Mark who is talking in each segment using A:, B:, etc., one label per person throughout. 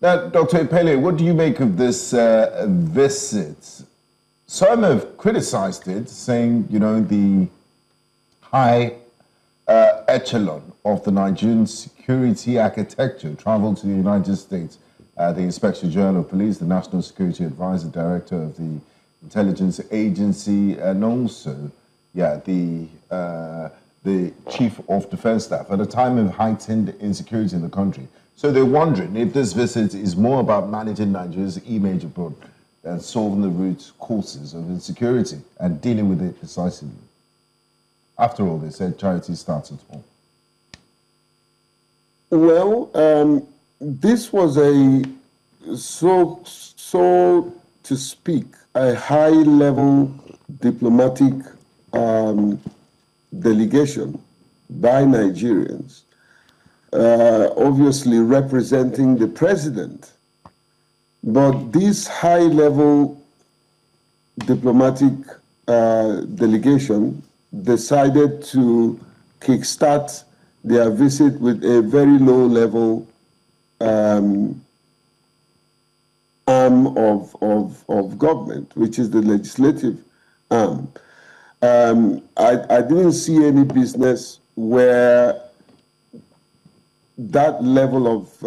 A: Now, Dr. Epele, what do you make of this visit? Some have criticized it, saying, the high echelon of the Nigerian security architecture traveled to the United States. The Inspector General of Police, the National Security Advisor, Director of the Intelligence Agency, and also, the Chief of Defense Staff at a time of heightened insecurity in the country. So they're wondering if this visit is more about managing Nigeria's image abroad than solving the root causes of insecurity and dealing with it decisively. After all, they said charity starts at home.
B: Well, this was so to speak, a high-level diplomatic delegation by Nigerians, obviously representing the president. But this high-level diplomatic delegation decided to kickstart their visit with a very low-level arm of government, which is the legislative arm. I didn't see any business where that level of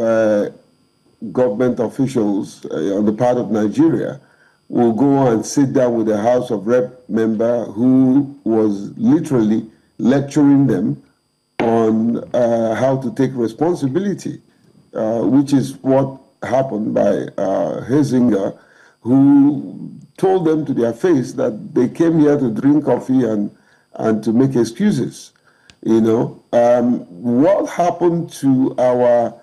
B: government officials on the part of Nigeria will go and sit down with a House of Rep member who was literally lecturing them on how to take responsibility, which is what happened by Hezinger, who told them to their face that they came here to drink coffee and to make excuses. What happened to our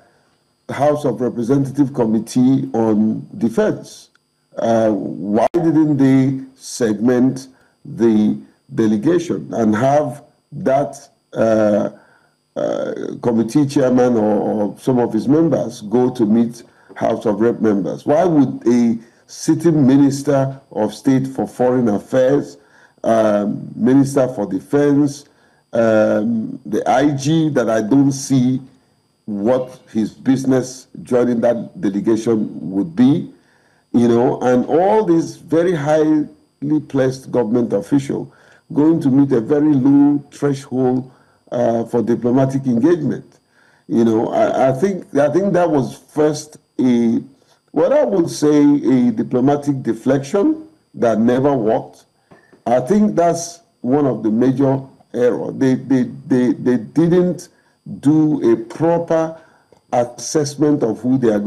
B: House of Representative Committee on Defense? Why didn't they segment the delegation and have that committee chairman or some of his members go to meet House of Rep members? Why would a sitting Minister of State for Foreign Affairs, Minister for Defense, the IG, that I don't see what his business joining that delegation would be, and all these very highly placed government official going to meet a very low threshold for diplomatic engagement. I think that was first what I would say a diplomatic deflection that never worked. I think that's one of the major errors. They didn't do a proper assessment of who they are going